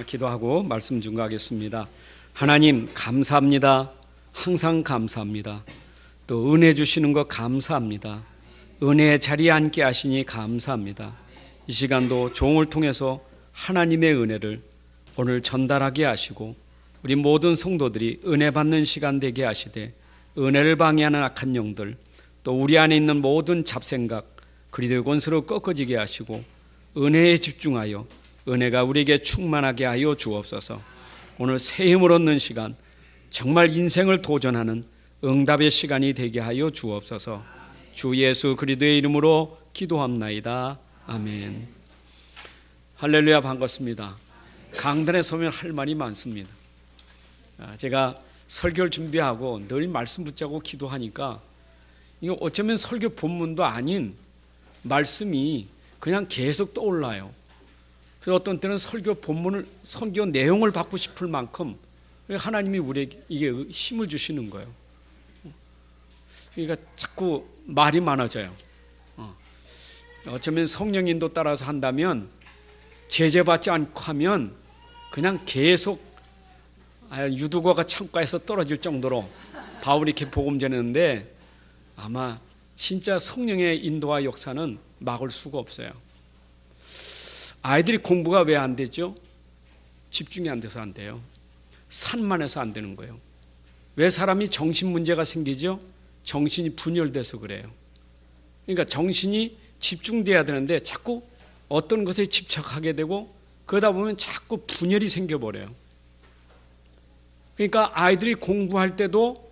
기도하고 말씀 증거하겠습니다. 하나님 감사합니다. 항상 감사합니다. 또 은혜 주시는 것 감사합니다. 은혜의 자리에 앉게 하시니 감사합니다. 이 시간도 종을 통해서 하나님의 은혜를 오늘 전달하게 하시고 우리 모든 성도들이 은혜 받는 시간 되게 하시되 은혜를 방해하는 악한 영들 또 우리 안에 있는 모든 잡생각 그리도 권세로 꺾어지게 하시고 은혜에 집중하여 은혜가 우리에게 충만하게 하여 주옵소서. 오늘 새 힘을 얻는 시간, 정말 인생을 도전하는 응답의 시간이 되게 하여 주옵소서. 주 예수 그리스도의 이름으로 기도합나이다. 아멘. 할렐루야, 반갑습니다. 강단에 서면 할 말이 많습니다. 제가 설교를 준비하고 늘 말씀 붙잡고 기도하니까 이거 어쩌면 설교 본문도 아닌 말씀이 그냥 계속 떠올라요. 그래서 어떤 때는 설교 본문을, 설교 내용을 받고 싶을 만큼 하나님이 우리에게 이게 힘을 주시는 거예요. 그러니까 자꾸 말이 많아져요. 어쩌면 성령 인도 따라서 한다면 제재받지 않고 하면 그냥 계속 유두과가 창가에서 떨어질 정도로 바울이 이렇게 복음 전했는데 아마 진짜 성령의 인도와 역사는 막을 수가 없어요. 아이들이 공부가 왜 안 되죠? 집중이 안 돼서 안 돼요. 산만해서 안 되는 거예요. 왜 사람이 정신 문제가 생기죠? 정신이 분열돼서 그래요. 그러니까 정신이 집중돼야 되는데 자꾸 어떤 것에 집착하게 되고 그러다 보면 자꾸 분열이 생겨버려요. 그러니까 아이들이 공부할 때도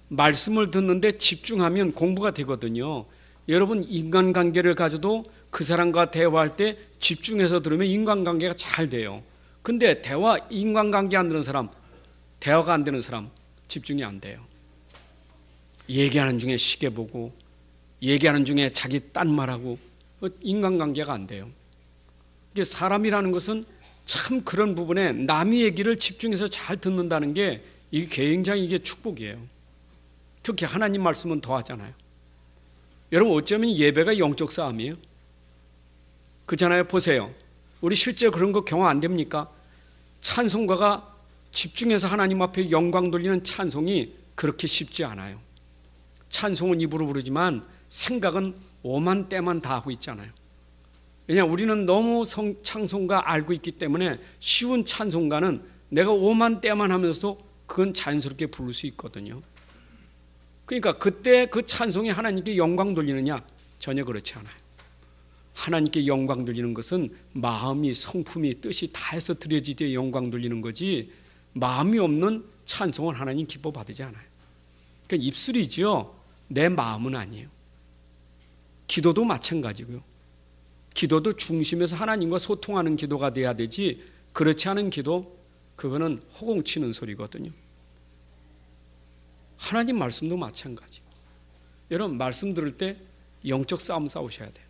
말씀을 듣는데 집중하면 공부가 되거든요. 여러분 인간관계를 가져도 그 사람과 대화할 때 집중해서 들으면 인간관계가 잘 돼요. 근데 인간관계 안 되는 사람, 대화가 안 되는 사람 집중이 안 돼요. 얘기하는 중에 시계 보고 얘기하는 중에 자기 딴 말하고 인간관계가 안 돼요. 이게 사람이라는 것은 참 그런 부분에 남의 얘기를 집중해서 잘 듣는다는 게 이게 굉장히 이게 축복이에요. 특히 하나님 말씀은 더 하잖아요. 여러분 어쩌면 예배가 영적 싸움이에요. 그렇잖아요. 보세요. 우리 실제 그런 거 경험 안 됩니까? 찬송가가 집중해서 하나님 앞에 영광 돌리는 찬송이 그렇게 쉽지 않아요. 찬송은 입으로 부르지만 생각은 오만 때만 다 하고 있잖아요. 왜냐하면 우리는 너무 찬송가 알고 있기 때문에 쉬운 찬송가는 내가 오만 때만 하면서도 그건 자연스럽게 부를 수 있거든요. 그러니까 그때 그 찬송이 하나님께 영광 돌리느냐? 전혀 그렇지 않아요. 하나님께 영광 돌리는 것은 마음이 성품이 뜻이 다해서 드려질 때 영광 돌리는 거지 마음이 없는 찬송은 하나님 기뻐 받지 않아요. 그러니까 입술이죠. 내 마음은 아니에요. 기도도 마찬가지고요. 기도도 중심에서 하나님과 소통하는 기도가 돼야 되지 그렇지 않은 기도 그거는 허공치는 소리거든요. 하나님 말씀도 마찬가지. 여러분 말씀 들을 때 영적 싸움 싸우셔야 돼요.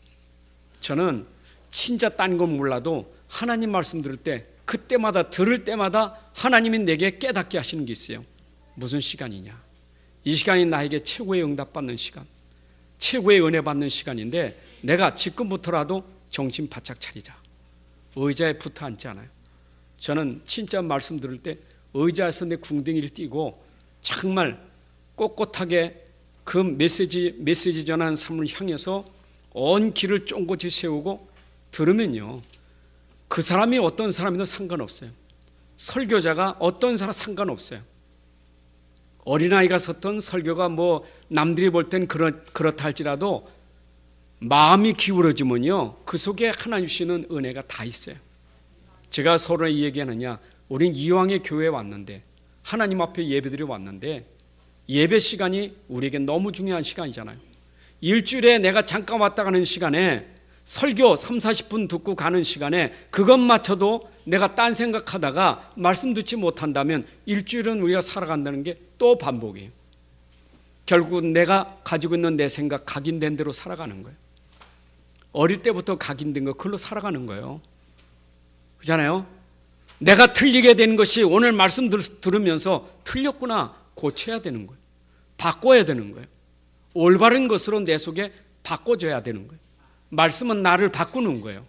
저는 진짜 딴 건 몰라도 하나님 말씀 들을 때 그때마다 들을 때마다 하나님이 내게 깨닫게 하시는 게 있어요. 무슨 시간이냐? 이 시간이 나에게 최고의 응답받는 시간, 최고의 은혜 받는 시간인데 내가 지금부터라도 정신 바짝 차리자. 의자에 붙어 앉지 않아요. 저는 진짜 말씀 들을 때 의자에서 내 궁둥이를 띄고 정말 꼿꼿하게 그 메시지 전하는 삶을 향해서 온 길을 쫑긋이 세우고 들으면요. 그 사람이 어떤 사람이든 상관없어요. 설교자가 어떤 사람 상관없어요. 어린아이가 섰던 설교가 뭐 남들이 볼 땐 그렇다 할지라도 마음이 기울어지면요. 그 속에 하나님 주시는 은혜가 다 있어요. 제가 서로 얘기하느냐. 우린 이왕에 교회에 왔는데 하나님 앞에 예배드려 왔는데 예배 시간이 우리에게 너무 중요한 시간이잖아요. 일주일에 내가 잠깐 왔다 가는 시간에 설교 30-40분 듣고 가는 시간에 그것 맞춰도 내가 딴 생각하다가 말씀 듣지 못한다면 일주일은 우리가 살아간다는 게 또 반복이에요. 결국 내가 가지고 있는 내 생각 각인된 대로 살아가는 거예요. 어릴 때부터 각인된 거 그걸로 살아가는 거예요. 그렇잖아요. 내가 틀리게 된 것이 오늘 말씀 들으면서 틀렸구나 고쳐야 되는 거예요. 바꿔야 되는 거예요. 올바른 것으로 내 속에 바꿔줘야 되는 거예요. 말씀은 나를 바꾸는 거예요.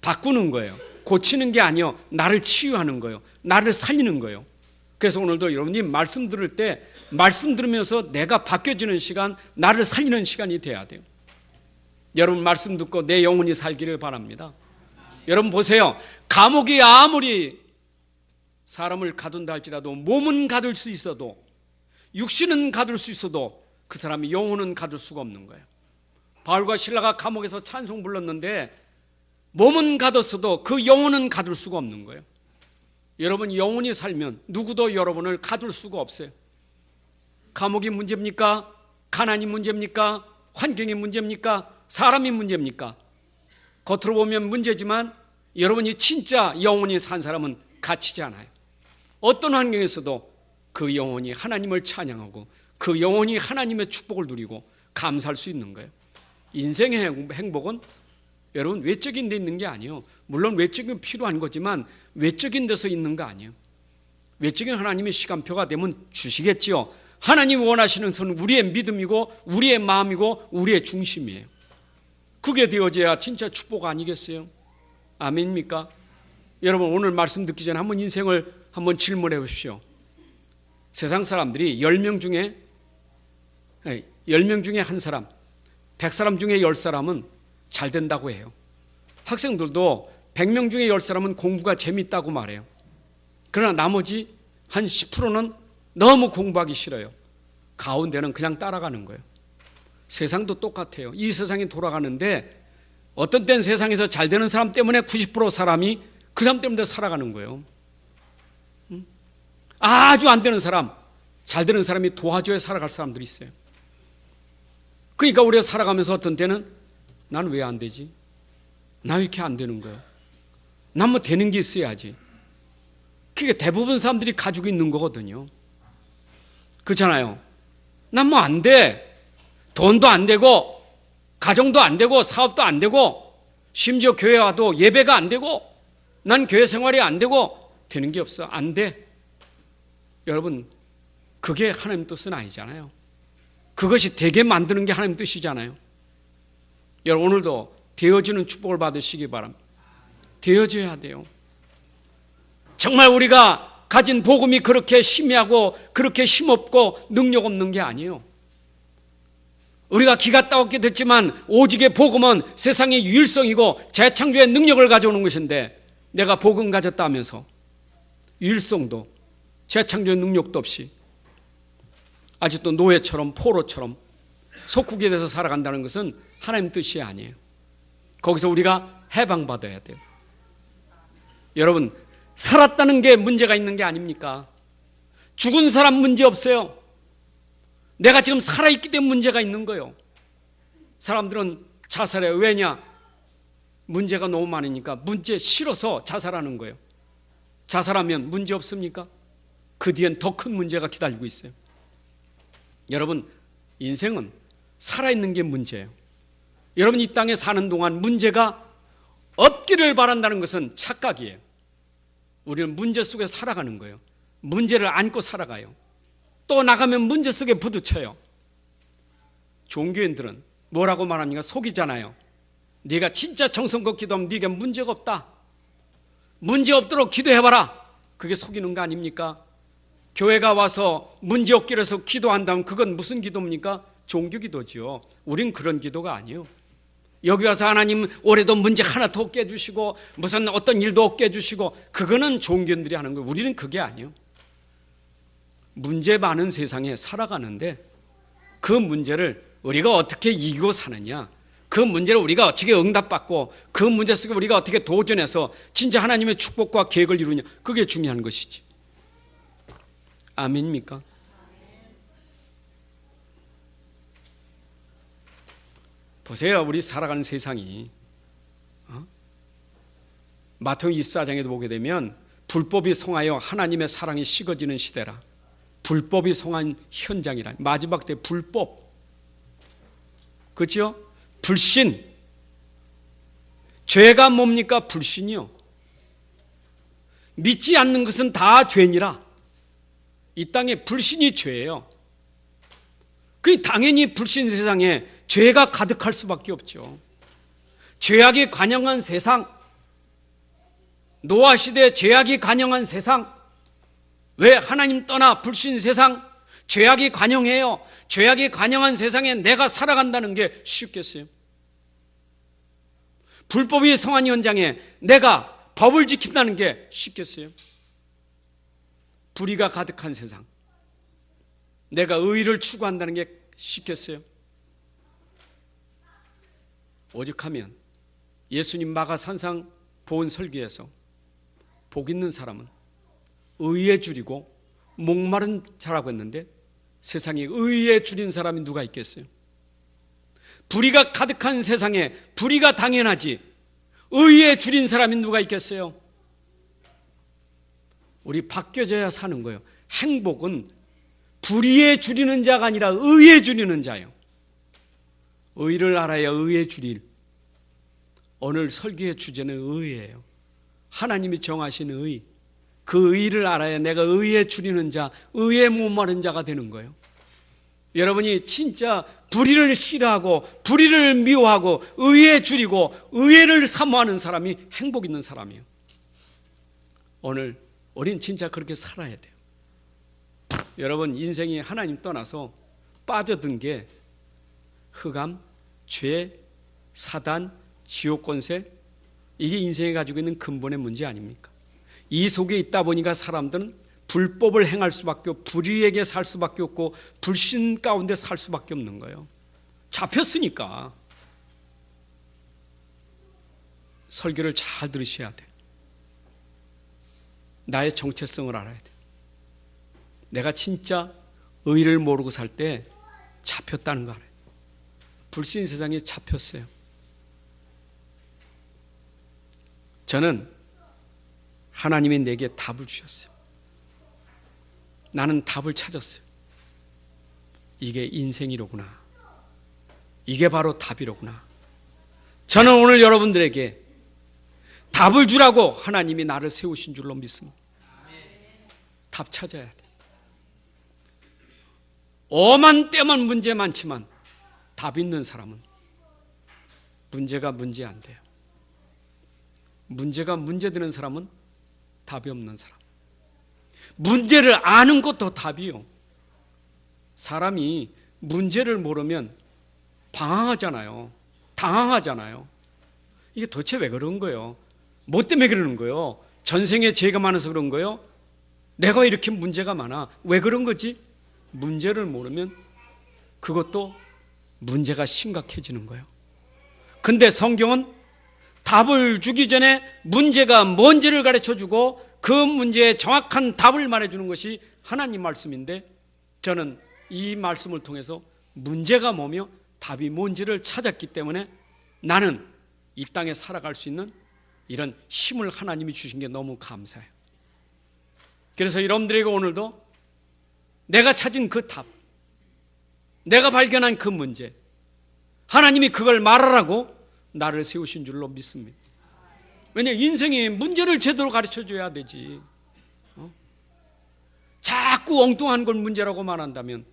바꾸는 거예요. 고치는 게 아니요, 나를 치유하는 거예요. 나를 살리는 거예요. 그래서 오늘도 여러분이 말씀 들을 때 말씀 들으면서 내가 바뀌어지는 시간, 나를 살리는 시간이 돼야 돼요. 여러분 말씀 듣고 내 영혼이 살기를 바랍니다. 여러분 보세요. 감옥이 아무리 사람을 가둔다 할지라도 몸은 가둘 수 있어도, 육신은 가둘 수 있어도 그 사람이 영혼은 가둘 수가 없는 거예요. 바울과 실라가 감옥에서 찬송 불렀는데 몸은 가뒀어도 그 영혼은 가둘 수가 없는 거예요. 여러분 영혼이 살면 누구도 여러분을 가둘 수가 없어요. 감옥이 문제입니까? 가난이 문제입니까? 환경이 문제입니까? 사람이 문제입니까? 겉으로 보면 문제지만 여러분이 진짜 영혼이 산 사람은 갇히지 않아요. 어떤 환경에서도 그 영혼이 하나님을 찬양하고 그 영혼이 하나님의 축복을 누리고 감사할 수 있는 거예요. 인생의 행복은 여러분 외적인 데 있는 게 아니에요. 물론 외적인 필요한 거지만 외적인 데서 있는 거 아니에요. 외적인 하나님의 시간표가 되면 주시겠지요. 하나님 원하시는 것은 우리의 믿음이고 우리의 마음이고 우리의 중심이에요. 그게 되어져야 진짜 축복 아니겠어요? 아멘입니까? 여러분 오늘 말씀 듣기 전에 한번 인생을 한번 질문해 보십시오. 세상 사람들이 10명 중에 한 사람, 100사람 중에 10사람은 잘 된다고 해요. 학생들도 100명 중에 10사람은 공부가 재밌다고 말해요. 그러나 나머지 한 10%는 너무 공부하기 싫어요. 가운데는 그냥 따라가는 거예요. 세상도 똑같아요. 이 세상이 돌아가는데 어떤 때는 세상에서 잘 되는 사람 때문에 90% 사람이 그 사람 때문에 살아가는 거예요. 아주 안 되는 사람, 잘 되는 사람이 도와줘야 살아갈 사람들이 있어요. 그러니까 우리가 살아가면서 어떤 때는 난 왜 안 되지? 나 왜 이렇게 안 되는 거야? 난 뭐 되는 게 있어야지. 그게 대부분 사람들이 가지고 있는 거거든요. 그렇잖아요. 난 뭐 안 돼. 돈도 안 되고 가정도 안 되고 사업도 안 되고 심지어 교회 와도 예배가 안 되고 난 교회 생활이 안 되고 되는 게 없어. 안 돼. 여러분 그게 하나님 뜻은 아니잖아요. 그것이 되게 만드는 게 하나님 뜻이잖아요. 여러분 오늘도 되어지는 축복을 받으시기 바랍니다. 되어져야 돼요. 정말 우리가 가진 복음이 그렇게 희미하고 그렇게 힘없고 능력 없는 게 아니에요. 우리가 기가 따갑게 됐지만 오직의 복음은 세상의 유일성이고 재창조의 능력을 가져오는 것인데 내가 복음 가졌다 하면서 유일성도 재창조의 능력도 없이 아직도 노예처럼 포로처럼 속국에 대해서 살아간다는 것은 하나님 뜻이 아니에요. 거기서 우리가 해방받아야 돼요. 여러분 살았다는 게 문제가 있는 게 아닙니까? 죽은 사람 문제 없어요. 내가 지금 살아있기 때문에 문제가 있는 거예요. 사람들은 자살해요. 왜냐? 문제가 너무 많으니까 문제 싫어서 자살하는 거예요. 자살하면 문제 없습니까? 그 뒤엔 더 큰 문제가 기다리고 있어요. 여러분 인생은 살아있는 게 문제예요. 여러분 이 땅에 사는 동안 문제가 없기를 바란다는 것은 착각이에요. 우리는 문제 속에 살아가는 거예요. 문제를 안고 살아가요. 또 나가면 문제 속에 부딪혀요. 종교인들은 뭐라고 말합니까? 속이잖아요. 네가 진짜 정성껏 기도하면 네가 문제가 없다. 문제 없도록 기도해봐라. 그게 속이는 거 아닙니까? 교회가 와서 문제 없기를 해서 기도한다면 그건 무슨 기도입니까? 종교 기도죠. 우린 그런 기도가 아니에요. 여기 와서 하나님 올해도 문제 하나도 없게 해주시고 무슨 어떤 일도 없게 해주시고 그거는 종교인들이 하는 거예요. 우리는 그게 아니에요. 문제 많은 세상에 살아가는데 그 문제를 우리가 어떻게 이기고 사느냐, 그 문제를 우리가 어떻게 응답받고 그 문제 속에 우리가 어떻게 도전해서 진짜 하나님의 축복과 계획을 이루느냐, 그게 중요한 것이지. 아멘입니까? 보세요. 우리 살아가는 세상이 마태복음 24장에도 보게 되면 불법이 성하여 하나님의 사랑이 식어지는 시대라. 불법이 성한 현장이라. 마지막 때 불법. 그렇죠? 불신. 죄가 뭡니까? 불신이요. 믿지 않는 것은 다 죄니라. 이 땅에 불신이 죄예요. 그 당연히 불신 세상에 죄가 가득할 수밖에 없죠. 죄악이 관영한 세상, 노아 시대 죄악이 관영한 세상, 왜 하나님 떠나 불신 세상, 죄악이 관영해요. 죄악이 관영한 세상에 내가 살아간다는 게 쉽겠어요? 불법이 성한 현장에 내가 법을 지킨다는 게 쉽겠어요? 불의가 가득한 세상, 내가 의를 추구한다는 게 쉽겠어요? 오죽하면 예수님 마가산상 보은 설교에서 복 있는 사람은 의에 줄이고 목마른 자라고 했는데 세상에 의에 줄인 사람이 누가 있겠어요? 불의가 가득한 세상에 불의가 당연하지 의에 줄인 사람이 누가 있겠어요? 우리 바뀌어져야 사는 거예요. 행복은 불의에 줄이는 자가 아니라 의에 줄이는 자예요. 의를 알아야 의에 줄일. 오늘 설교의 주제는 의예요. 하나님이 정하신 의. 그 의를 알아야 내가 의에 줄이는 자, 의에 목마른 자가 되는 거예요. 여러분이 진짜 불의를 싫어하고 불의를 미워하고 의에 줄이고 의를 사모하는 사람이 행복 있는 사람이에요. 오늘 우린 진짜 그렇게 살아야 돼요. 여러분 인생이 하나님 떠나서 빠져든 게 흑암, 죄, 사단, 지옥 권세, 이게 인생이 가지고 있는 근본의 문제 아닙니까? 이 속에 있다 보니까 사람들은 불법을 행할 수밖에 없고 불의에게 살 수밖에 없고 불신 가운데 살 수밖에 없는 거예요. 잡혔으니까. 설교를 잘 들으셔야 돼요. 나의 정체성을 알아야 돼요. 내가 진짜 의를 모르고 살 때 잡혔다는 거 알아요. 불신 세상에 잡혔어요. 저는 하나님이 내게 답을 주셨어요. 나는 답을 찾았어요. 이게 인생이로구나. 이게 바로 답이로구나. 저는 오늘 여러분들에게 답을 주라고 하나님이 나를 세우신 줄로 믿습니다. 답 찾아야 돼. 오만 때만 문제 많지만 답 있는 사람은 문제가 문제 안 돼요. 문제가 문제되는 사람은 답이 없는 사람. 문제를 아는 것도 답이요. 사람이 문제를 모르면 방황하잖아요. 당황하잖아요. 이게 도대체 왜 그런 거예요? 뭐 때문에 그러는 거예요? 전생에 죄가 많아서 그런 거예요? 내가 왜 이렇게 문제가 많아? 왜 그런 거지? 문제를 모르면 그것도 문제가 심각해지는 거예요. 근데 성경은 답을 주기 전에 문제가 뭔지를 가르쳐주고 그 문제에 정확한 답을 말해주는 것이 하나님 말씀인데, 저는 이 말씀을 통해서 문제가 뭐며 답이 뭔지를 찾았기 때문에 나는 이 땅에 살아갈 수 있는 이런 힘을 하나님이 주신 게 너무 감사해요. 그래서 여러분들에게 오늘도 내가 찾은 그 답, 내가 발견한 그 문제, 하나님이 그걸 말하라고 나를 세우신 줄로 믿습니다. 왜냐, 인생이 문제를 제대로 가르쳐줘야 되지. 자꾸 엉뚱한 걸 문제라고 말한다면,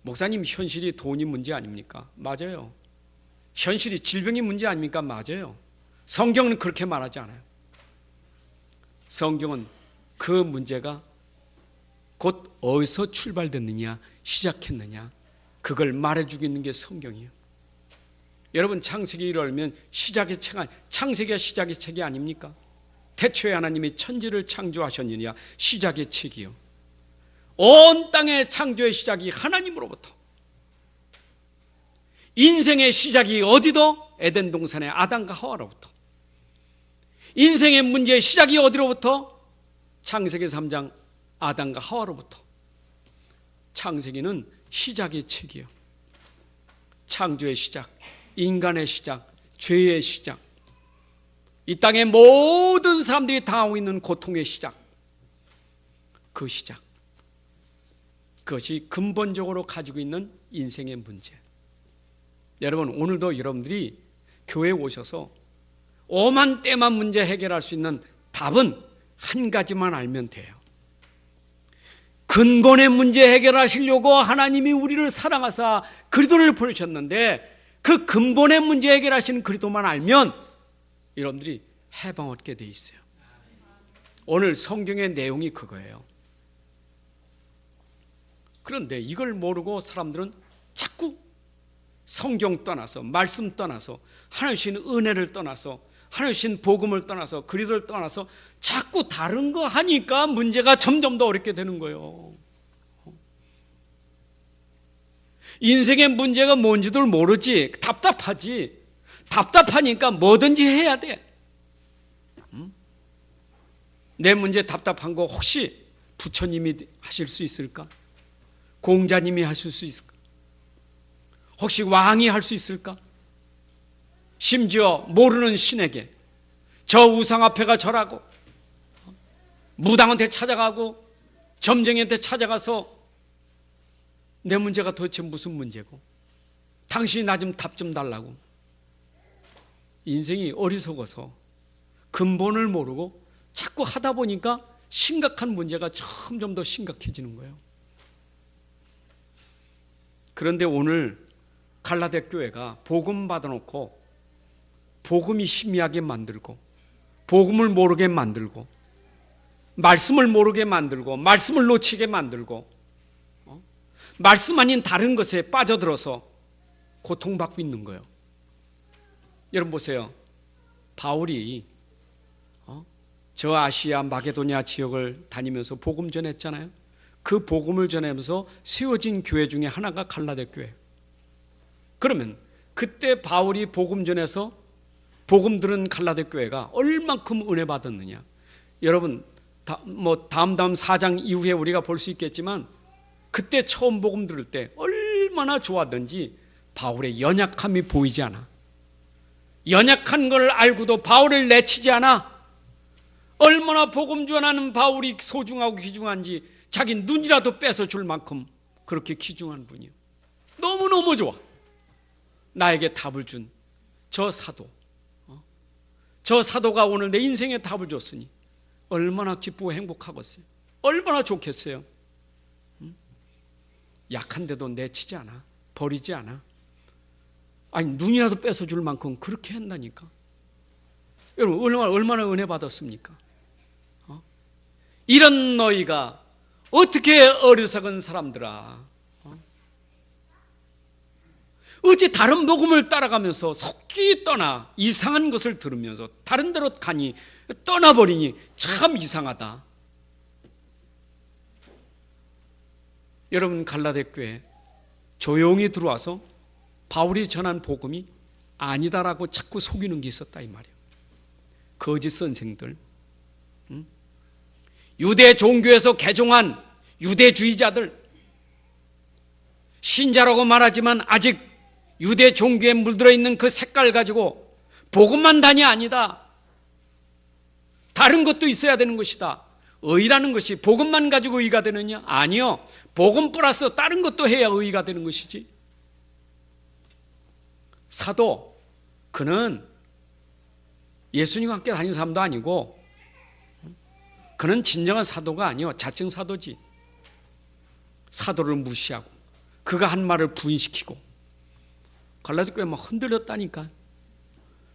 목사님 현실이 돈이 문제 아닙니까? 맞아요. 현실이 질병이 문제 아닙니까? 맞아요. 성경은 그렇게 말하지 않아요. 성경은 그 문제가 곧 어디서 출발됐느냐, 시작했느냐, 그걸 말해주고 있는 게 성경이에요. 여러분 창세기를 알면 시작의 책, 창세기가 시작의 책이 아닙니까? 태초에 하나님이 천지를 창조하셨느냐, 시작의 책이요. 온 땅의 창조의 시작이 하나님으로부터. 인생의 시작이 어디도? 에덴 동산의 아담과 하와로부터. 인생의 문제의 시작이 어디로부터? 창세기 3장 아담과 하와로부터. 창세기는 시작의 책이에요. 창조의 시작, 인간의 시작, 죄의 시작, 이 땅의 모든 사람들이 당하고 있는 고통의 시작, 그 시작, 그것이 근본적으로 가지고 있는 인생의 문제. 여러분, 오늘도 여러분들이 교회에 오셔서 오만 때만 문제 해결할 수 있는 답은 한 가지만 알면 돼요. 근본의 문제 해결하시려고 하나님이 우리를 사랑하사 그리스도를 보내셨는데, 그 근본의 문제 해결하시는 그리스도만 알면 여러분들이 해방 얻게 돼 있어요. 오늘 성경의 내용이 그거예요. 그런데 이걸 모르고 사람들은 자꾸 성경 떠나서, 말씀 떠나서, 하나님 주신 은혜를 떠나서, 하나님 주신 복음을 떠나서, 그리스도를 떠나서 자꾸 다른 거 하니까 문제가 점점 더 어렵게 되는 거예요. 인생의 문제가 뭔지도 모르지. 답답하지. 답답하니까 뭐든지 해야 돼. 내 문제 답답한 거 혹시 부처님이 하실 수 있을까? 공자님이 하실 수 있을까? 혹시 왕이 할 수 있을까? 심지어 모르는 신에게 저 우상 앞에가 절하고 무당한테 찾아가고 점쟁이한테 찾아가서 내 문제가 도대체 무슨 문제고 당신이 나 좀 답 좀 달라고. 인생이 어리석어서 근본을 모르고 자꾸 하다 보니까 심각한 문제가 점점 더 심각해지는 거예요. 그런데 오늘 갈라데 교회가 복음 받아놓고 복음이 희미하게 만들고 복음을 모르게 만들고 말씀을 모르게 만들고 말씀을 놓치게 만들고 말씀 아닌 다른 것에 빠져들어서 고통받고 있는 거예요. 여러분 보세요. 바울이 저 아시아 마게도냐 지역을 다니면서 복음 전했잖아요. 그 복음을 전하면서 세워진 교회 중에 하나가 갈라데 교회. 그러면 그때 바울이 복음 전해서 복음 들은 갈라데 교회가 얼만큼 은혜 받았느냐. 여러분 다음 4장 이후에 우리가 볼 수 있겠지만 그때 처음 복음 들을 때 얼마나 좋았던지 바울의 연약함이 보이지 않아. 연약한 걸 알고도 바울을 내치지 않아. 얼마나 복음 전하는 바울이 소중하고 귀중한지 자기 눈이라도 뺏어줄 만큼 그렇게 귀중한 분이에요. 너무너무 좋아. 나에게 답을 준 저 사도. 저 사도가 오늘 내 인생에 답을 줬으니 얼마나 기쁘고 행복하겠어요. 얼마나 좋겠어요. 약한데도 내치지 않아. 버리지 않아. 아니 눈이라도 뺏어줄 만큼 그렇게 한다니까. 여러분 얼마나 은혜 받았습니까? 이런 너희가 어떻게 어리석은 사람들아. 어찌 다른 복음을 따라가면서 속기 떠나 이상한 것을 들으면서 다른 데로 가니 떠나버리니 참 이상하다. 여러분 갈라데 교회 조용히 들어와서 바울이 전한 복음이 아니다라고 자꾸 속이는 게 있었다 이 말이에요. 거짓 선생들, 유대 종교에서 개종한 유대주의자들, 신자라고 말하지만 아직 유대 종교에 물들어 있는 그 색깔 가지고 복음만 단이 아니다. 다른 것도 있어야 되는 것이다. 의라는 것이 복음만 가지고 의가 되느냐? 아니요. 복음 플러스 다른 것도 해야 의가 되는 것이지. 사도, 그는 예수님과 함께 다닌 사람도 아니고 그는 진정한 사도가 아니요. 자칭 사도지. 사도를 무시하고 그가 한 말을 부인시키고 갈라디 교회 막 흔들렸다니까.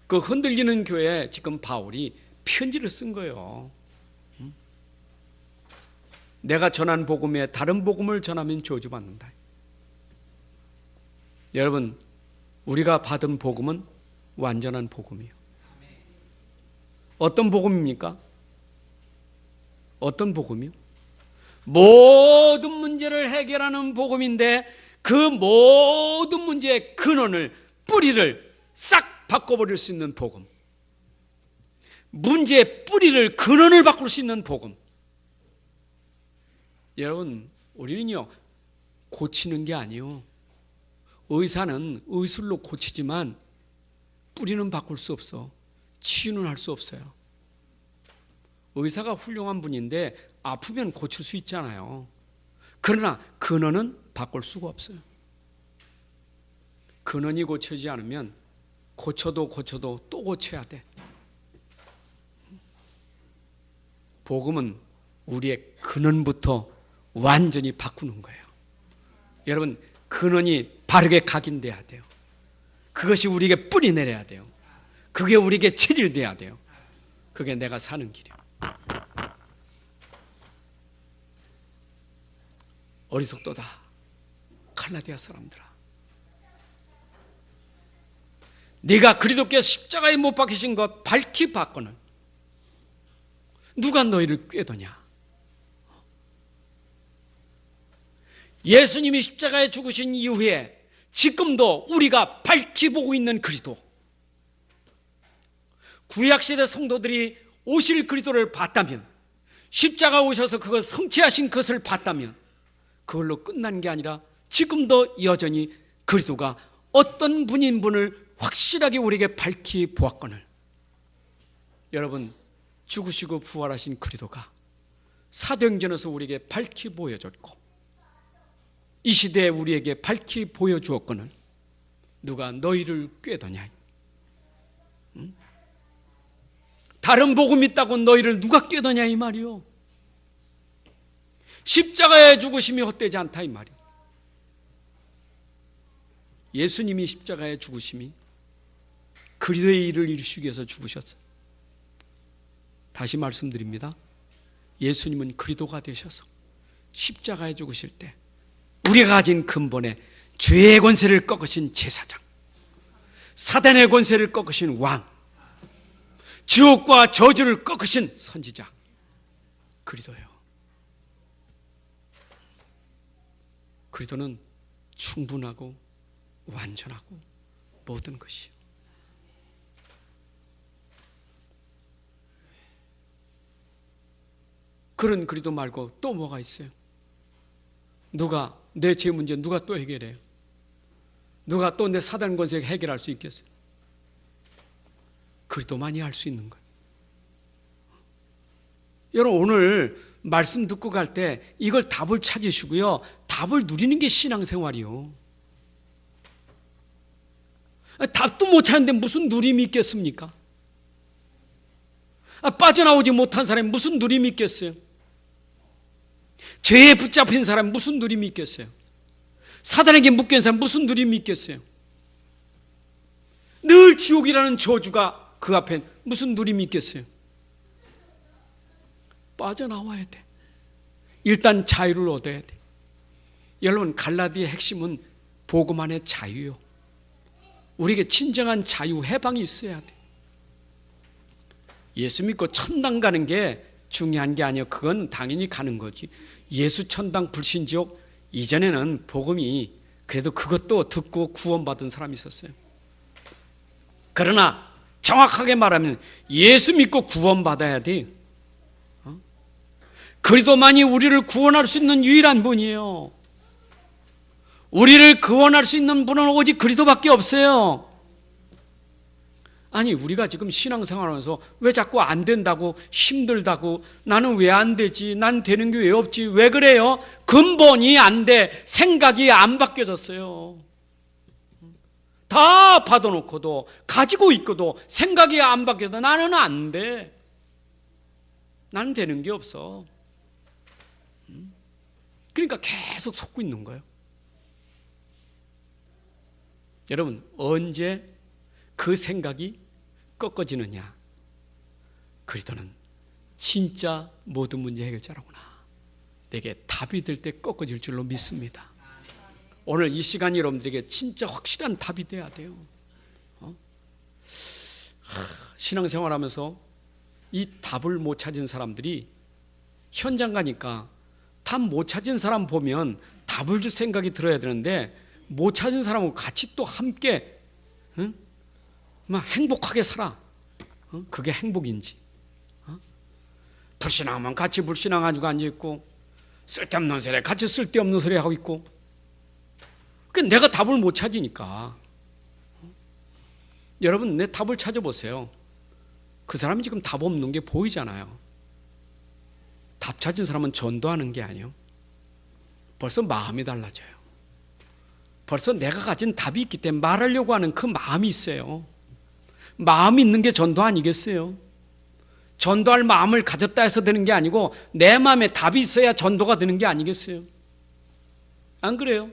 그 흔들리는 교회에 지금 바울이 편지를 쓴 거예요. 내가 전한 복음에 다른 복음을 전하면 저주받는다. 여러분 우리가 받은 복음은 완전한 복음이에요. 어떤 복음입니까? 어떤 복음이요? 모든 문제를 해결하는 복음인데 그 모든 문제의 근원을 뿌리를 싹 바꿔버릴 수 있는 복음. 문제의 뿌리를 근원을 바꿀 수 있는 복음. 여러분 우리는요 고치는 게 아니에요. 의사는 의술로 고치지만 뿌리는 바꿀 수 없어. 치유는 할 수 없어요. 의사가 훌륭한 분인데 아프면 고칠 수 있잖아요. 그러나 근원은 바꿀 수가 없어요. 근원이 고쳐지지 않으면 고쳐도 또 고쳐야 돼. 복음은 우리의 근원부터 완전히 바꾸는 거예요. 여러분 근원이 바르게 각인돼야 돼요. 그것이 우리에게 뿌리 내려야 돼요. 그게 우리에게 체질돼야 돼요. 그게 내가 사는 길이에요. 어리석도다 갈라디아 사람들아, 네가 그리스도께서 십자가에 못 박히신 것 밝히 봤거늘 누가 너희를 꾀더냐. 예수님이 십자가에 죽으신 이후에 지금도 우리가 밝히 보고 있는 그리스도, 구약시대 성도들이 오실 그리스도를 봤다면, 십자가 오셔서 그것 성취하신 것을 봤다면 그걸로 끝난 게 아니라 지금도 여전히 그리스도가 어떤 분인 분을 확실하게 우리에게 밝히 보았거늘, 여러분 죽으시고 부활하신 그리스도가 사도행전에서 우리에게 밝히 보여줬고 이 시대에 우리에게 밝히 보여주었거늘 누가 너희를 꾀더냐. 다른 복음 있다고 너희를 누가 꾀더냐 이 말이요. 십자가에 죽으심이 헛되지 않다 이 말이요. 예수님이 십자가에 죽으심이 그리스도의 일을 이루시기 위해서 죽으셨어요. 다시 말씀드립니다. 예수님은 그리스도가 되셔서 십자가에 죽으실 때 우리가 가진 근본의 죄의 권세를 꺾으신 제사장, 사단의 권세를 꺾으신 왕, 지옥과 저주를 꺾으신 선지자 그리스도예요. 그리스도는 충분하고 완전하고 모든 것이요. 그런 그리스도 말고 또 뭐가 있어요? 누가 내 죄 문제 누가 또 해결해요? 누가 또 내 사단 권세 해결할 수 있겠어요? 그리스도만이 할 수 있는 거예요. 여러분 오늘 말씀 듣고 갈 때 이걸 답을 찾으시고요, 답을 누리는 게 신앙생활이요. 답도 못 찾는데 무슨 누림이 있겠습니까? 빠져나오지 못한 사람이 무슨 누림이 있겠어요? 죄에 붙잡힌 사람이 무슨 누림이 있겠어요? 사단에게 묶인 사람이 무슨 누림이 있겠어요? 늘 지옥이라는 저주가 그 앞엔 무슨 누림이 있겠어요? 빠져나와야 돼. 일단 자유를 얻어야 돼. 여러분 갈라디아의 핵심은 복음 안의 자유요. 우리에게 진정한 자유, 해방이 있어야 돼. 예수 믿고 천당 가는 게 중요한 게 아니에요. 그건 당연히 가는 거지. 예수 천당 불신지옥 이전에는 복음이 그래도 그것도 듣고 구원받은 사람이 있었어요. 그러나 정확하게 말하면 예수 믿고 구원받아야 돼. 그리스도만이 우리를 구원할 수 있는 유일한 분이에요. 우리를 구원할 수 있는 분은 오직 그리스도밖에 없어요. 아니 우리가 지금 신앙생활하면서 왜 자꾸 안 된다고, 힘들다고, 나는 왜 안 되지, 난 되는 게 왜 없지, 왜 그래요? 근본이 안 돼. 생각이 안 바뀌어졌어요. 다 받아놓고도 가지고 있고도 생각이 안 바뀌어서 나는 안 돼. 나는 되는 게 없어. 그러니까 계속 속고 있는 거예요. 여러분 언제 그 생각이 꺾어지느냐? 그리스도는 진짜 모든 문제 해결자라구나. 내게 답이 될 때 꺾어질 줄로 믿습니다. 오늘 이 시간 여러분들에게 진짜 확실한 답이 돼야 돼요. 신앙생활하면서 이 답을 못 찾은 사람들이 현장 가니까 답 못 찾은 사람 보면 답을 줄 생각이 들어야 되는데 못 찾은 사람하고 같이 또 함께 막 행복하게 살아. 그게 행복인지. 불신앙하면 같이 불신앙가지고 앉아있고, 쓸데없는 소리 같이 쓸데없는 소리 하고 있고. 내가 답을 못 찾으니까. 여러분 내 답을 찾아보세요. 그 사람이 지금 답 없는 게 보이잖아요. 답 찾은 사람은 전도하는 게 아니에요. 벌써 마음이 달라져요. 벌써 내가 가진 답이 있기 때문에 말하려고 하는 그 마음이 있어요. 마음이 있는 게 전도 아니겠어요? 전도할 마음을 가졌다 해서 되는 게 아니고 내 마음에 답이 있어야 전도가 되는 게 아니겠어요? 안 그래요?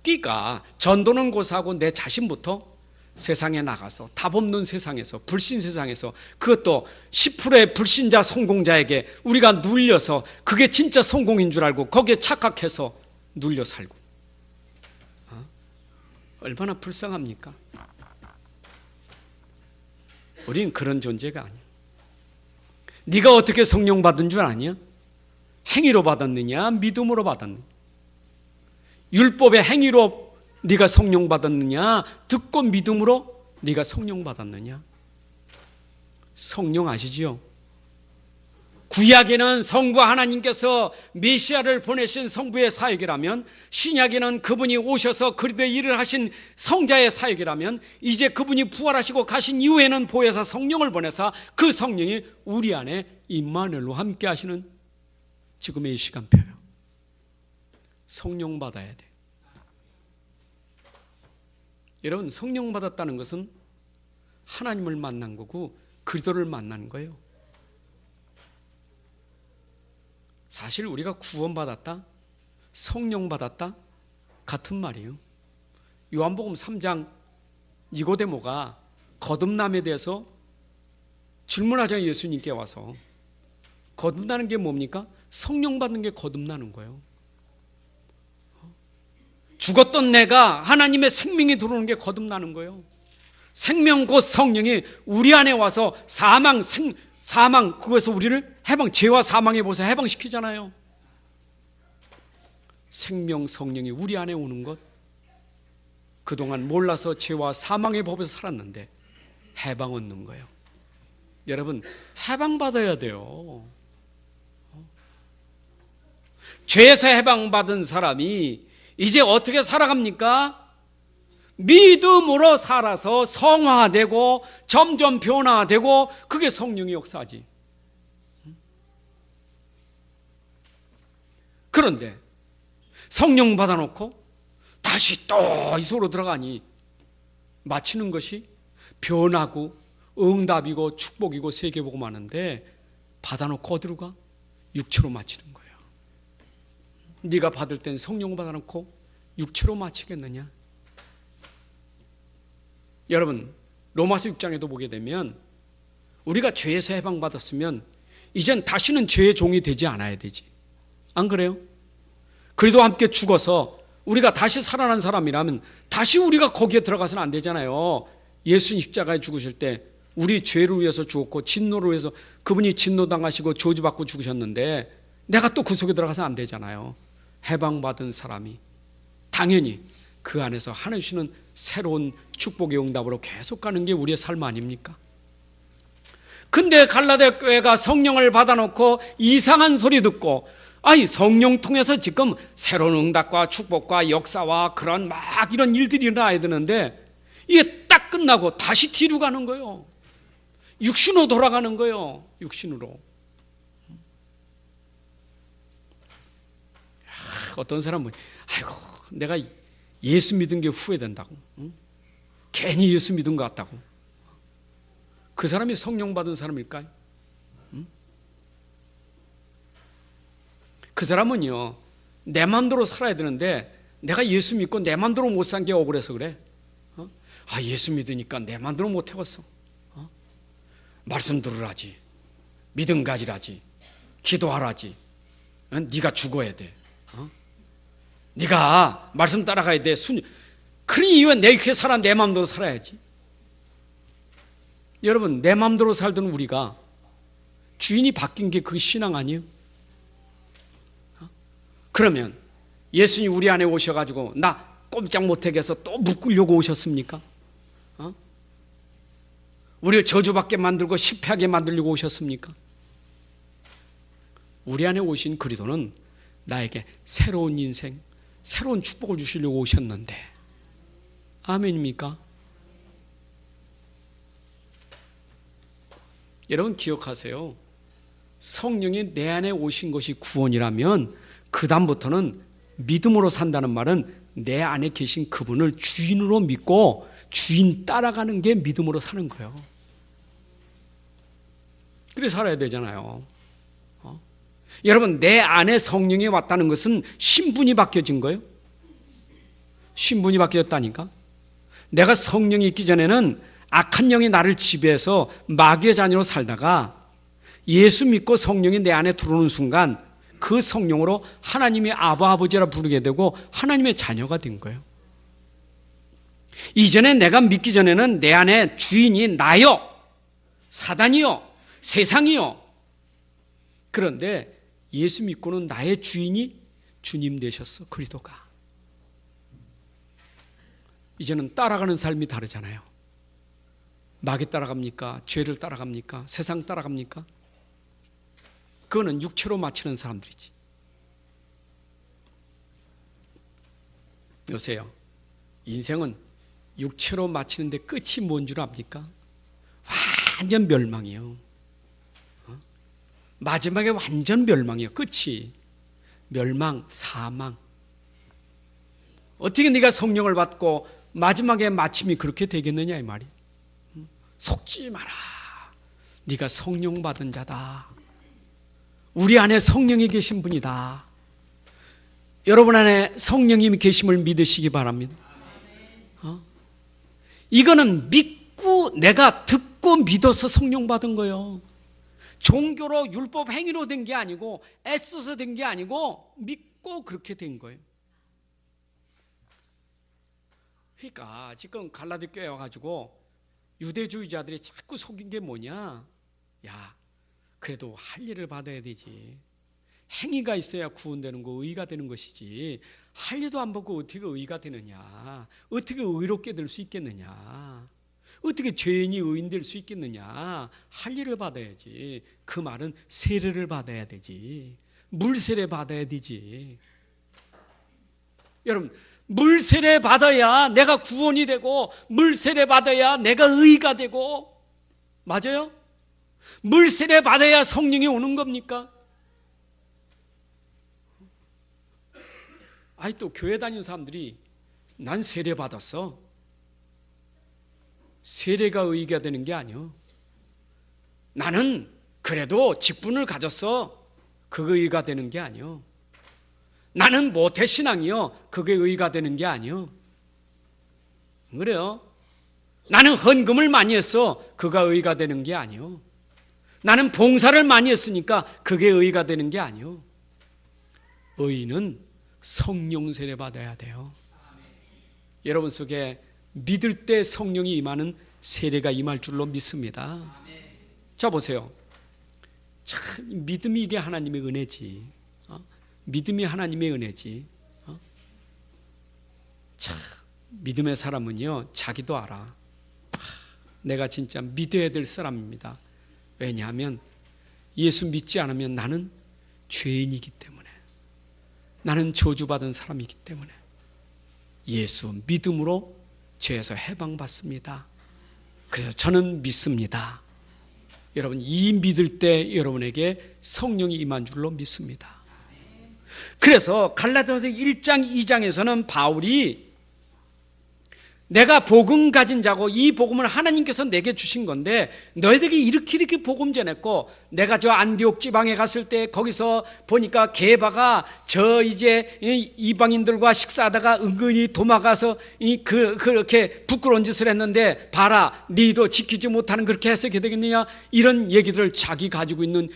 그러니까 전도는 고사하고 내 자신부터 세상에 나가서 답 없는 세상에서 불신 세상에서 그것도 10%의 불신자 성공자에게 우리가 눌려서 그게 진짜 성공인 줄 알고 거기에 착각해서 눌려 살고 얼마나 불쌍합니까? 우린 그런 존재가 아니야. 네가 어떻게 성령 받은 줄 아냐? 행위로 받았느냐 믿음으로 받았느냐? 율법의 행위로 네가 성령 받았느냐 듣고 믿음으로 네가 성령 받았느냐? 성령 아시지요? 구약에는 성부 하나님께서 메시아를 보내신 성부의 사역이라면, 신약에는 그분이 오셔서 그리스도의 일을 하신 성자의 사역이라면, 이제 그분이 부활하시고 가신 이후에는 보혜사 성령을 보내사 그 성령이 우리 안에 임마누엘로 함께 하시는 지금의 이 시간표예요. 성령 받아야 돼. 여러분, 성령 받았다는 것은 하나님을 만난 거고 그리스도를 만난 거예요. 사실 우리가 구원받았다, 성령 받았다 같은 말이에요. 요한복음 3장 니고데모가 거듭남에 대해서 질문하자. 예수님께 와서 거듭나는 게 뭡니까? 성령 받는 게 거듭나는 거예요. 죽었던 내가 하나님의 생명이 들어오는 게 거듭나는 거예요. 생명 곧 성령이 우리 안에 와서 사망 그것에서 우리를 죄와 사망의 보서 해방시키잖아요. 생명 성령이 우리 안에 오는 것, 그동안 몰라서 죄와 사망의 법에서 살았는데 해방 얻는 거예요. 여러분, 해방받아야 돼요. 죄에서 해방받은 사람이 이제 어떻게 살아갑니까? 믿음으로 살아서 성화되고 점점 변화되고, 그게 성령의 역사지. 그런데 성령 받아놓고 다시 또 이 속으로 들어가니 마치는 것이 변하고 응답이고 축복이고 세계보고 마는데, 받아놓고 어디로 가? 육체로 마치는 거예요. 네가 받을 땐 성령 받아놓고 육체로 마치겠느냐? 여러분, 로마서 6장에도 보게 되면 우리가 죄에서 해방받았으면 이젠 다시는 죄의 종이 되지 않아야 되지. 안 그래요? 그리도 함께 죽어서 우리가 다시 살아난 사람이라면 다시 우리가 거기에 들어가서는 안 되잖아요. 예수님 십자가에 죽으실 때 우리 죄를 위해서 죽었고 진노를 위해서 그분이 진노당하시고 저주받고 죽으셨는데 내가 또 그 속에 들어가서는 안 되잖아요. 해방받은 사람이 당연히 그 안에서 하나님은 새로운 축복의 응답으로 계속 가는 게 우리의 삶 아닙니까? 근데 갈라디아 교회가 성령을 받아놓고 이상한 소리 듣고, 아니 성령 통해서 지금 새로운 응답과 축복과 역사와 그런 막 이런 일들이 일어나야 되는데 이게 딱 끝나고 다시 뒤로 가는 거예요. 육신으로 돌아가는 거예요. 육신으로. 어떤 사람은 아이고 내가 예수 믿은 게 후회된다고, 응? 괜히 예수 믿은 것 같다고. 그 사람이 성령 받은 사람일까요? 응? 그 사람은요, 내 마음대로 살아야 되는데 내가 예수 믿고 내 마음대로 못 산 게 억울해서 그래. 아, 예수 믿으니까 내 마음대로 못 해봤어. 말씀 들으라지, 믿음 가지라지, 기도하라지, 네가 죽어야 돼, 네가 말씀 따라가야 돼. 그러니 이유는 내가 이렇게 살아, 내 마음대로 살아야지. 여러분, 내 마음대로 살던 우리가 주인이 바뀐 게 그 신앙 아니에요? 그러면 예수님이 우리 안에 오셔가지고 나 꼼짝 못하게 해서 또 묶으려고 오셨습니까? 우리를 저주받게 만들고 실패하게 만들려고 오셨습니까? 우리 안에 오신 그리스도는 나에게 새로운 인생, 새로운 축복을 주시려고 오셨는데, 아멘입니까? 여러분 기억하세요. 성령이 내 안에 오신 것이 구원이라면 그 다음부터는 믿음으로 산다는 말은 내 안에 계신 그분을 주인으로 믿고 주인 따라가는 게 믿음으로 사는 거예요. 그래 살아야 되잖아요. 여러분, 내 안에 성령이 왔다는 것은 신분이 바뀌어진 거예요. 신분이 바뀌었다니까. 내가 성령이 있기 전에는 악한 영이 나를 지배해서 마귀의 자녀로 살다가 예수 믿고 성령이 내 안에 들어오는 순간 그 성령으로 하나님의 아버지라 부르게 되고 하나님의 자녀가 된 거예요. 이전에 내가 믿기 전에는 내 안에 주인이 나요, 사단이요, 세상이요. 그런데 예수 믿고는 나의 주인이 주님 되셨어, 그리스도가. 이제는 따라가는 삶이 다르잖아요. 마귀 따라갑니까? 죄를 따라갑니까? 세상 따라갑니까? 그거는 육체로 맞추는 사람들이지. 요새요, 인생은 육체로 맞추는데 끝이 뭔 줄 압니까? 완전 멸망이에요. 마지막에 완전 멸망이에요. 끝이 멸망, 사망. 어떻게 네가 성령을 받고 마지막에 마침이 그렇게 되겠느냐 이 말이. 속지 마라. 네가 성령 받은 자다. 우리 안에 성령이 계신 분이다. 여러분 안에 성령님이 계심을 믿으시기 바랍니다. 이거는 믿고 내가 듣고 믿어서 성령 받은 거예요. 종교로 율법 행위로 된 게 아니고 애써서 된 게 아니고 믿고 그렇게 된 거예요. 그러니까 지금 갈라디 교회 와가지고 유대주의자들이 자꾸 속인 게 뭐냐? 야, 그래도 할 일을 받아야 되지. 행위가 있어야 구원되는 거, 의가 되는 것이지. 할 일도 안 받고 어떻게 의가 되느냐? 어떻게 의롭게 될 수 있겠느냐? 어떻게 죄인이 의인 될 수 있겠느냐? 할 일을 받아야지. 그 말은 세례를 받아야 되지. 물세례 받아야 되지. 여러분, 물세례 받아야 내가 구원이 되고 물세례 받아야 내가 의가 되고, 맞아요? 물세례 받아야 성령이 오는 겁니까? 아이, 또 교회 다니는 사람들이 난 세례 받았어. 세례가 의가 되는 게 아니요. 나는 그래도 직분을 가졌어. 그게 의가 되는 게 아니요. 나는 모태신앙이요. 그게 의가 되는 게 아니요. 그래요? 나는 헌금을 많이 했어. 그가 의가 되는 게 아니요. 나는 봉사를 많이 했으니까 그게 의가 되는 게 아니요. 의는 성령 세례 받아야 돼요. 여러분 속에 믿을 때 성령이 임하는 세례가 임할 줄로 믿습니다. 자, 보세요. 참 믿음이 이게 하나님의 은혜지. 믿음이 하나님의 은혜지. 참 믿음의 사람은요, 자기도 알아. 내가 진짜 믿어야 될 사람입니다. 왜냐하면 예수 믿지 않으면 나는 죄인이기 때문에, 나는 저주받은 사람이기 때문에 예수 믿음으로 죄에서 해방받습니다. 그래서 저는 믿습니다. 여러분, 이 믿을 때 여러분에게 성령이 임한 줄로 믿습니다. 그래서 갈라디아서 1장 2장에서는 바울이 내가 복음 가진 자고 이 복음을 하나님께서 내게 주신 건데 너희들이 이렇게 복음 전했고, 내가 저 안디옥 지방에 갔을 때 거기서 보니까 게바가 저 이제 이방인들과 식사하다가 은근히 도망가서 그렇게 부끄러운 짓을 했는데 봐라, 너희도 지키지 못하는 그렇게 해석이 되겠느냐, 이런 얘기들을 자기 가지고 있는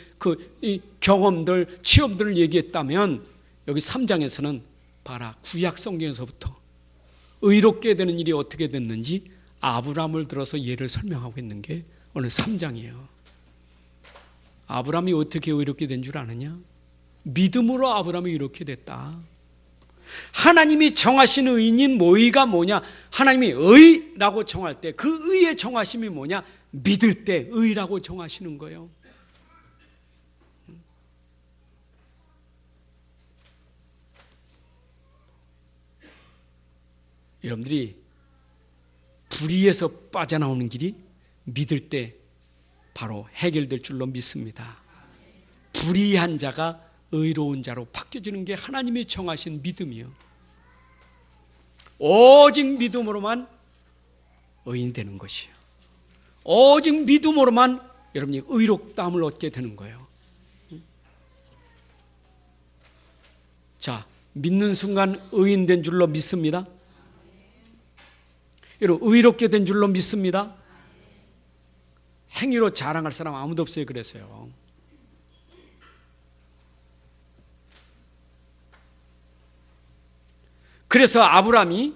이 경험들, 체험들을 얘기했다면, 여기 3장에서는 봐라, 구약 성경에서부터 의롭게 되는 일이 어떻게 됐는지 아브라함을 들어서 예를 설명하고 있는 게 오늘 3장이에요. 아브라함이 어떻게 의롭게 된 줄 아느냐? 믿음으로 아브라함이 이렇게 됐다. 하나님이 정하신 의인 뭐의가 뭐냐? 하나님이 의라고 정할 때 그 의의 정하심이 뭐냐? 믿을 때 의라고 정하시는 거예요. 여러분들이 불의에서 빠져나오는 길이 믿을 때 바로 해결될 줄로 믿습니다. 불의한 자가 의로운 자로 바뀌어지는 게 하나님이 정하신 믿음이요. 오직 믿음으로만 의인 되는 것이요. 오직 믿음으로만 여러분이 의롭다함을 얻게 되는 거예요. 자, 믿는 순간 의인 된 줄로 믿습니다. 여러분 의롭게 된 줄로 믿습니다. 행위로 자랑할 사람 아무도 없어요. 그래서요. 그래서 아브라함이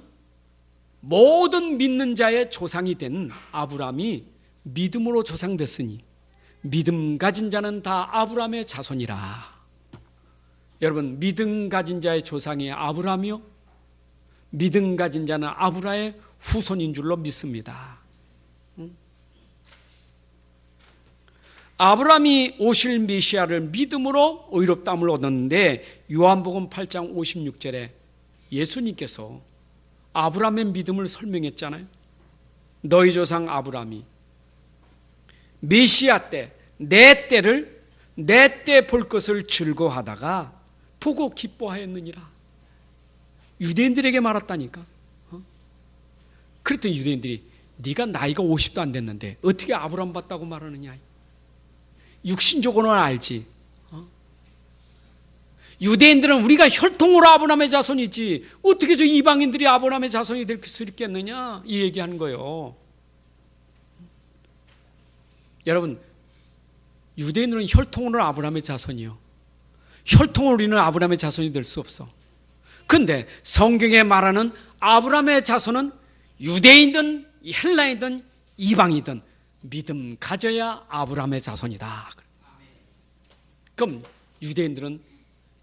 모든 믿는 자의 조상이 된 아브라함이 믿음으로 조상됐으니 믿음 가진 자는 다 아브라함의 자손이라. 여러분 믿음 가진 자의 조상이 아브라함이요? 믿음 가진 자는 아브라함의 후손인 줄로 믿습니다. 아브라함이 오실 메시아를 믿음으로 의롭다함을 얻었는데 요한복음 8장 56절에 예수님께서 아브라함의 믿음을 설명했잖아요. 너희 조상 아브라함이 메시아 때 내 때를 내 때 볼 것을 즐거워하다가 보고 기뻐하였느니라. 유대인들에게 말했다니까. 그랬더니 유대인들이 네가 나이가 50도 안 됐는데 어떻게 아브라함 봤다고 말하느냐. 육신적으로는 알지. 유대인들은 우리가 혈통으로 아브라함의 자손이지 어떻게 저 이방인들이 아브라함의 자손이 될 수 있겠느냐 이 얘기하는 거예요. 여러분 유대인들은 혈통으로 아브라함의 자손이요. 혈통으로 우리는 아브라함의 자손이 될 수 없어. 그런데 성경에 말하는 아브라함의 자손은 유대인이든 헬라인이든 이방이든 믿음 가져야 아브라함의 자손이다. 그럼 유대인들은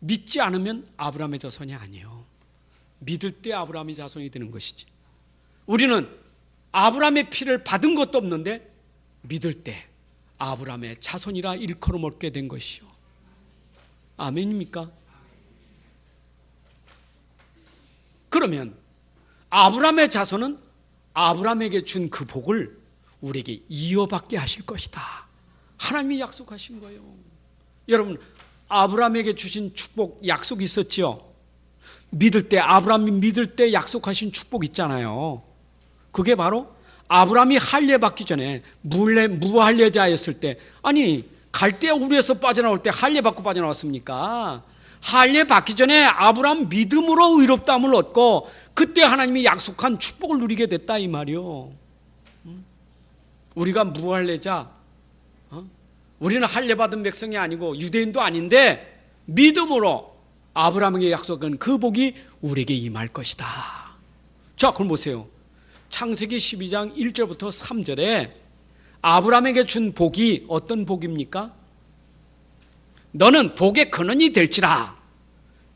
믿지 않으면 아브라함의 자손이 아니에요. 믿을 때 아브라함의 자손이 되는 것이지. 우리는 아브라함의 피를 받은 것도 없는데 믿을 때 아브라함의 자손이라 일컬음 얻게 된 것이요. 아멘입니까? 그러면 아브라함의 자손은 아브라함에게 준 그 복을 우리에게 이어받게 하실 것이다. 하나님이 약속하신 거예요. 여러분 아브라함에게 주신 축복 약속이 있었죠. 믿을 때 아브라함이 믿을 때 약속하신 축복 있잖아요. 그게 바로 아브라함이 할례 받기 전에 무할례자였을 때 아니 갈대아 우르에서 빠져나올 때 할례 받고 빠져나왔습니까? 할례 받기 전에 아브라함 믿음으로 의롭다함을 얻고 그때 하나님이 약속한 축복을 누리게 됐다 이 말이요. 우리가 무할례자, 우리는 할례 받은 백성이 아니고 유대인도 아닌데 믿음으로 아브라함에게 약속한 그 복이 우리에게 임할 것이다. 자, 그럼 보세요. 창세기 12장 1절부터 3절에 아브라함에게 준 복이 어떤 복입니까? 너는 복의 근원이 될지라.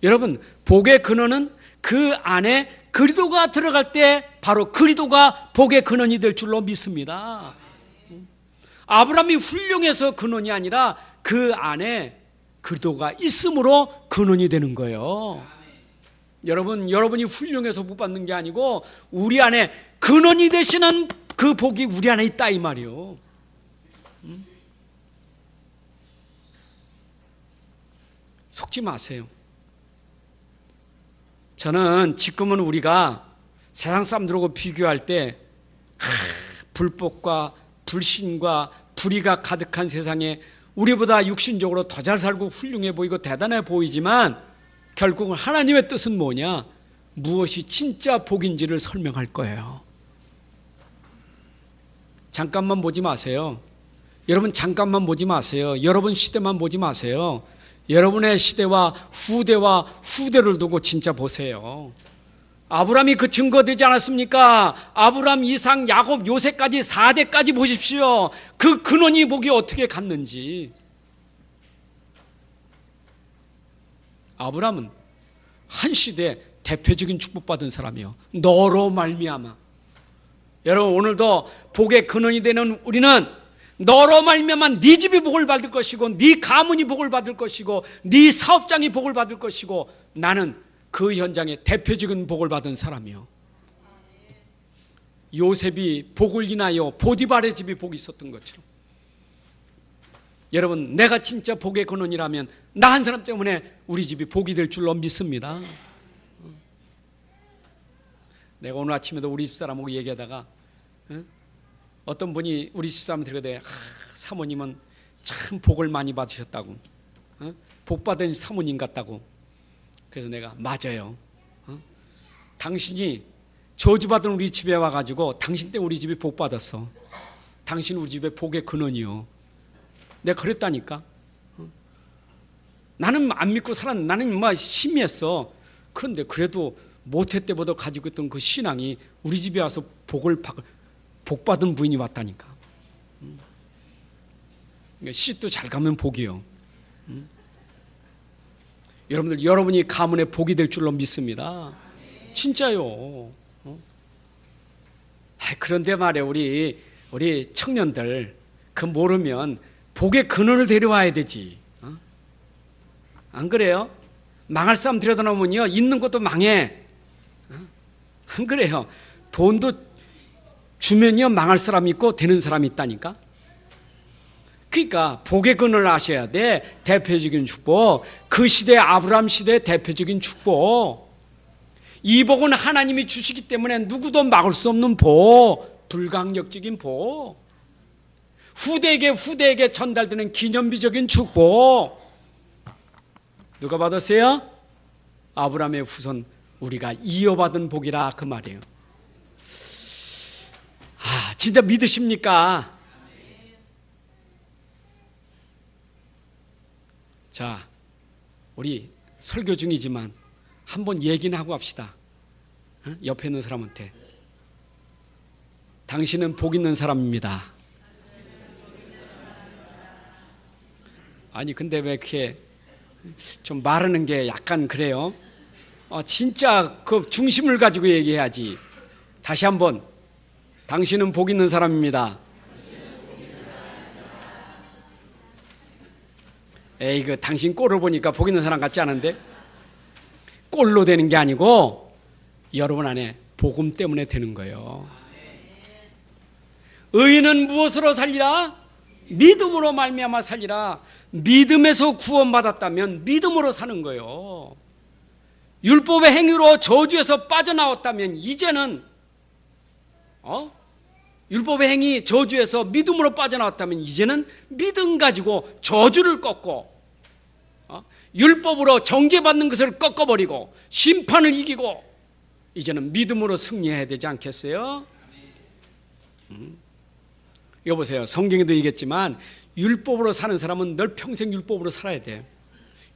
여러분 복의 근원은 그 안에 그리스도가 들어갈 때 바로 그리스도가 복의 근원이 될 줄로 믿습니다. 아브라함이 훌륭해서 근원이 아니라 그 안에 그리스도가 있음으로 근원이 되는 거예요. 여러분이 훌륭해서 못 받는 게 아니고 우리 안에 근원이 되시는 그 복이 우리 안에 있다 이 말이요. 속지 마세요. 저는 지금은 우리가 세상 사람들하고 비교할 때 불법과 불신과 불의가 가득한 세상에 우리보다 육신적으로 더 잘 살고 훌륭해 보이고 대단해 보이지만 결국은 하나님의 뜻은 뭐냐? 무엇이 진짜 복인지를 설명할 거예요. 잠깐만 보지 마세요. 여러분 잠깐만 보지 마세요. 여러분 시대만 보지 마세요. 여러분의 시대와 후대를 두고 진짜 보세요. 아브라함이 그 증거되지 않았습니까? 아브라함, 이삭, 야곱, 요셉까지 4대까지 보십시오. 그 근원이 복이 어떻게 갔는지. 아브라함은 한 시대 대표적인 축복받은 사람이요. 너로 말미암아. 여러분 오늘도 복의 근원이 되는 우리는 너로 말미암아 네 집이 복을 받을 것이고 네 가문이 복을 받을 것이고 네 사업장이 복을 받을 것이고 나는 그 현장에 대표적인 복을 받은 사람이요. 요셉이 복을 인하여 보디발의 집이 복이 있었던 것처럼 여러분 내가 진짜 복의 근원이라면 나 한 사람 때문에 우리 집이 복이 될 줄로 믿습니다. 내가 오늘 아침에도 우리 집사람하고 얘기하다가 어떤 분이 우리 집사람한테 그러대. 사모님은 참 복을 많이 받으셨다고. 복 받은 사모님 같다고. 그래서 내가 맞아요. 당신이 저주받은 우리 집에 와가지고 당신 때문에 우리 집이 복 받았어. 당신 우리 집의 복의 근원이요. 내가 그랬다니까. 나는 안 믿고 살았는데 나는 막 심했어. 그런데 그래도 모태 때보다 가지고 있던 그 신앙이 우리 집에 와서 복받은 부인이 왔다니까. 씨도 잘 가면 복이요. 여러분들, 여러분이 가문의 복이 될 줄로 믿습니다. 진짜요. 그런데 말이에요, 우리 청년들 그 모르면 복의 근원을 데려와야 되지. 안 그래요? 망할 사람 들여다놓으면요, 있는 것도 망해. 안 그래요? 돈도 주면요, 망할 사람이 있고 되는 사람이 있다니까. 그러니까 복의 근원을 아셔야 돼. 대표적인 축복, 그 시대 아브라함 시대의 대표적인 축복. 이 복은 하나님이 주시기 때문에 누구도 막을 수 없는 복, 불강력적인 복, 후대에게 전달되는 기념비적인 축복. 누가 받았어요? 아브라함의 후손, 우리가 이어받은 복이라 그 말이에요. 진짜 믿으십니까? 자, 우리 설교 중이지만 한번 얘기는 하고 합시다. 옆에 있는 사람한테. 당신은 복 있는 사람입니다. 아니 근데 왜 이렇게 좀 말하는 게 약간 그래요? 진짜 그 중심을 가지고 얘기해야지. 다시 한번. 당신은 복 있는 사람입니다. 에이, 당신 꼴을 보니까 복 있는 사람 같지 않은데? 꼴로 되는 게 아니고 여러분 안에 복음 때문에 되는 거예요. 의인은 무엇으로 살리라? 믿음으로 말미암아 살리라. 믿음에서 구원받았다면 믿음으로 사는 거예요. 율법의 행위로 저주에서 빠져나왔다면 이제는 율법의 행위 저주에서 믿음으로 빠져나왔다면 이제는 믿음 가지고 저주를 꺾고 율법으로 정죄받는 것을 꺾어버리고 심판을 이기고 이제는 믿음으로 승리해야 되지 않겠어요? 여보세요. 성경에도 얘기했지만 율법으로 사는 사람은 늘 평생 율법으로 살아야 돼.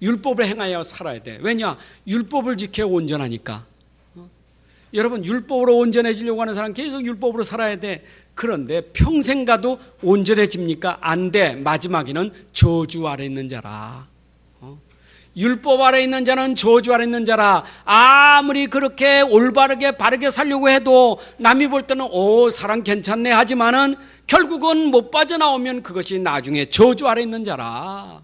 율법을 행하여 살아야 돼. 왜냐? 율법을 지켜야 온전하니까. 여러분, 율법으로 온전해지려고 하는 사람 계속 율법으로 살아야 돼. 그런데 평생 가도 온전해집니까? 안 돼. 마지막에는 저주 아래 있는 자라. 율법 아래 있는 자는 저주 아래 있는 자라. 아무리 그렇게 올바르게 바르게 살려고 해도 남이 볼 때는 사람 괜찮네 하지만은 결국은 못 빠져나오면 그것이 나중에 저주 아래 있는 자라.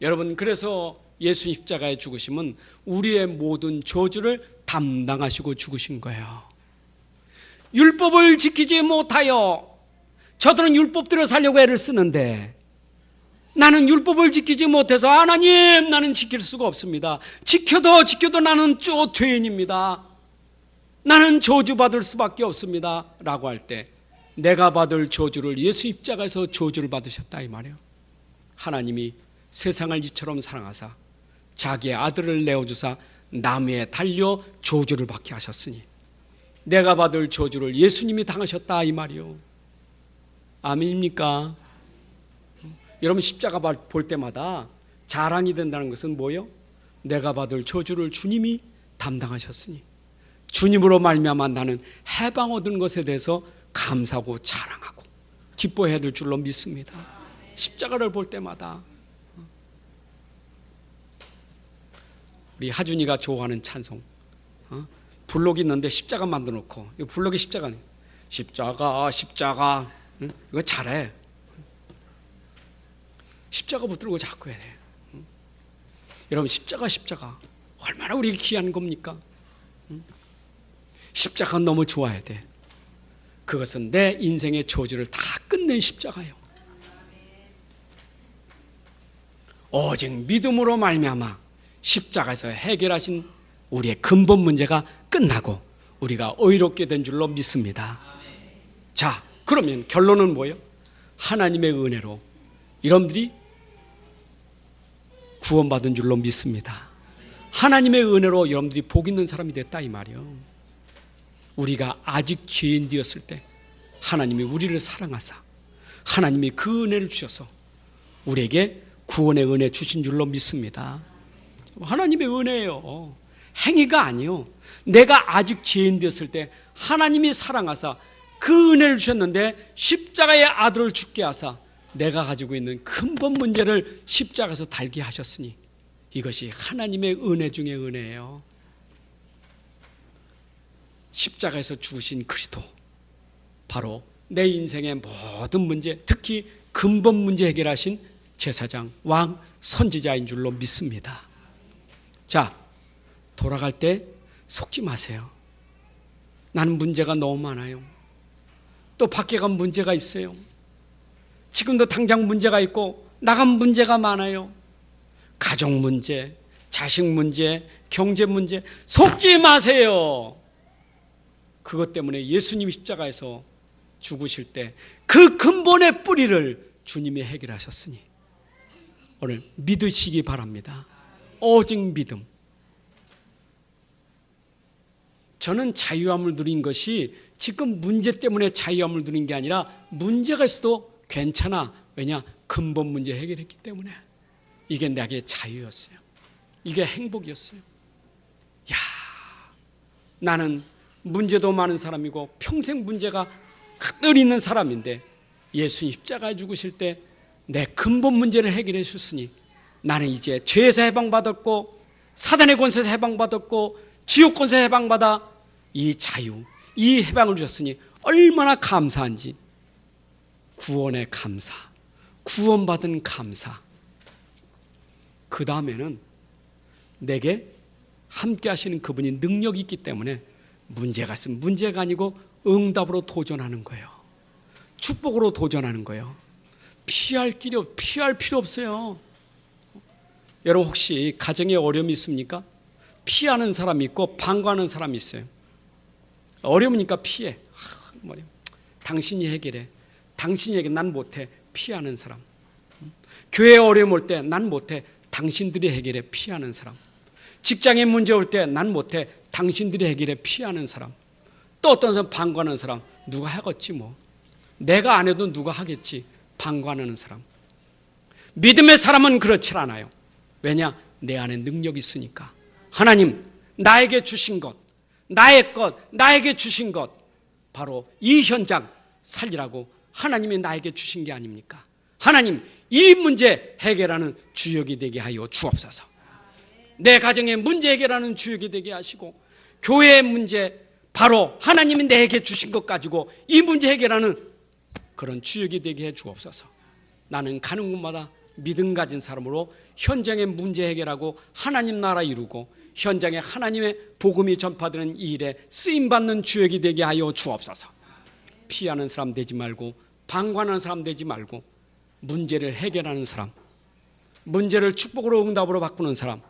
여러분, 그래서 예수님 십자가에 죽으심은 우리의 모든 저주를 담당하시고 죽으신 거예요. 율법을 지키지 못하여 저들은 율법대로 살려고 애를 쓰는데 나는 율법을 지키지 못해서 하나님, 나는 지킬 수가 없습니다. 지켜도 나는 죄인입니다. 나는 저주받을 수밖에 없습니다. 라고 할 때 내가 받을 저주를 예수 십자가에서 저주를 받으셨다 이 말이에요. 하나님이 세상을 이처럼 사랑하사 자기의 아들을 내어주사 나무에 달려 저주를 받게 하셨으니 내가 받을 저주를 예수님이 당하셨다 이 말이요. 아멘입니까? 여러분, 십자가 볼 때마다 자랑이 된다는 것은 뭐예요? 내가 받을 저주를 주님이 담당하셨으니 주님으로 말미암아 나는 해방 얻은 것에 대해서 감사하고 자랑하고 기뻐해야 될 줄로 믿습니다. 십자가를 볼 때마다. 우리 하준이가 좋아하는 찬송, 블록이 있는데 십자가 만들어 놓고, 이 블록이 십자가네. 십자가, 이거 잘해. 십자가 붙들고 자꾸 해야 돼. 여러분, 십자가 얼마나 우리에게 귀한 겁니까? 십자가는 너무 좋아야 돼. 그것은 내 인생의 저주를 다 끝낸 십자가예요. 오직 믿음으로 말미암아 십자가에서 해결하신 우리의 근본 문제가 끝나고 우리가 의롭게 된 줄로 믿습니다. 자, 그러면 결론은 뭐예요? 하나님의 은혜로 여러분들이 구원받은 줄로 믿습니다. 하나님의 은혜로 여러분들이 복 있는 사람이 됐다 이 말이요. 우리가 아직 죄인 되었을 때 하나님이 우리를 사랑하사 하나님이 그 은혜를 주셔서 우리에게 구원의 은혜 주신 줄로 믿습니다. 하나님의 은혜예요. 행위가 아니요. 내가 아직 죄인 되었을 때 하나님이 사랑하사 그 은혜를 주셨는데 십자가의 아들을 죽게 하사 내가 가지고 있는 근본 문제를 십자가에서 달게 하셨으니 이것이 하나님의 은혜 중의 은혜예요. 십자가에서 죽으신 그리스도, 바로 내 인생의 모든 문제, 특히 근본 문제 해결하신 제사장, 왕, 선지자인 줄로 믿습니다. 자, 돌아갈 때 속지 마세요. 나는 문제가 너무 많아요. 또 밖에 가면 문제가 있어요. 지금도 당장 문제가 있고 나간 문제가 많아요. 가족 문제, 자식 문제, 경제 문제, 속지 마세요. 그것 때문에 예수님이 십자가에서 죽으실 때 그 근본의 뿌리를 주님이 해결하셨으니 오늘 믿으시기 바랍니다. 오직 믿음. 저는 자유함을 누린 것이 지금 문제 때문에 자유함을 누린 게 아니라 문제가 있어도 괜찮아. 왜냐? 근본 문제 해결했기 때문에. 이게 내게 자유였어요. 이게 행복이었어요. 야, 나는 문제도 많은 사람이고 평생 문제가 늘 있는 사람인데 예수님 십자가에 죽으실 때 내 근본 문제를 해결해 주셨으니 나는 이제 죄에서 해방받았고 사단의 권세에서 해방받았고 지옥 권세에서 해방받아 이 자유, 이 해방을 주셨으니 얼마나 감사한지. 구원의 감사, 구원받은 감사. 그 다음에는 내게 함께 하시는 그분이 능력이 있기 때문에 문제가 있으면 문제가 아니고 응답으로 도전하는 거예요. 축복으로 도전하는 거예요. 피할 필요 없어요. 여러분 혹시 가정에 어려움이 있습니까? 피하는 사람이 있고 방관하는 사람이 있어요. 어려우니까 피해. 당신이 해결해. 당신이 해결해. 난 못해. 피하는 사람. 교회에 어려움 올 때 난 못해. 당신들이 해결해. 피하는 사람. 직장에 문제 올 때 난 못해. 당신들이 해결해. 피하는 사람. 또 어떤 사람 방관하는 사람. 누가 하겠지 뭐. 내가 안 해도 누가 하겠지. 방관하는 사람. 믿음의 사람은 그렇지 않아요. 왜냐? 내 안에 능력이 있으니까. 하나님 나에게 주신 것, 나의 것, 나에게 주신 것, 바로 이 현장 살리라고 하나님이 나에게 주신 게 아닙니까? 하나님 이 문제 해결하는 주역이 되게 하여 주옵소서. 내 가정의 문제 해결하는 주역이 되게 하시고 교회의 문제, 바로 하나님이 내게 주신 것 가지고 이 문제 해결하는 그런 주역이 되게 해 주옵소서. 나는 가는 곳마다 믿음 가진 사람으로 현장의 문제 해결하고 하나님 나라 이루고 현장에 하나님의 복음이 전파되는 이 일에 쓰임받는 주역이 되게 하여 주옵소서. 피하는 사람 되지 말고 방관하는 사람 되지 말고 문제를 해결하는 사람, 문제를 축복으로 응답으로 바꾸는 사람,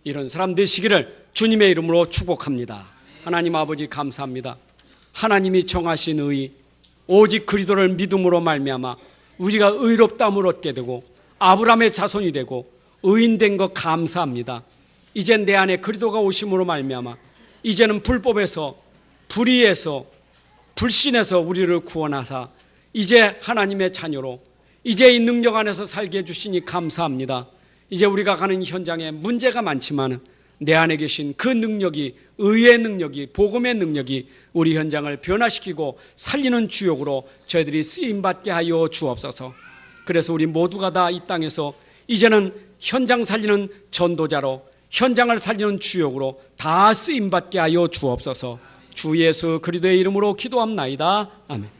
이런 사람 되시기를 주님의 이름으로 축복합니다. 하나님 아버지 감사합니다. 하나님이 정하신 의, 오직 그리스도를 믿음으로 말미암아 우리가 의롭다함을 얻게 되고 아브라함의 자손이 되고 의인된 것 감사합니다. 이제 내 안에 그리스도가 오심으로 말미암아 이제는 불법에서 불의에서 불신에서 우리를 구원하사 이제 하나님의 자녀로 이제 이 능력 안에서 살게 해주시니 감사합니다. 이제 우리가 가는 현장에 문제가 많지만 내 안에 계신 그 능력이, 의의 능력이, 복음의 능력이 우리 현장을 변화시키고 살리는 주역으로 저희들이 쓰임받게 하여 주옵소서. 그래서 우리 모두가 다 이 땅에서 이제는 현장 살리는 전도자로, 현장을 살리는 주역으로 다 쓰임받게 하여 주옵소서. 주 예수 그리스도의 이름으로 기도합나이다. 아멘.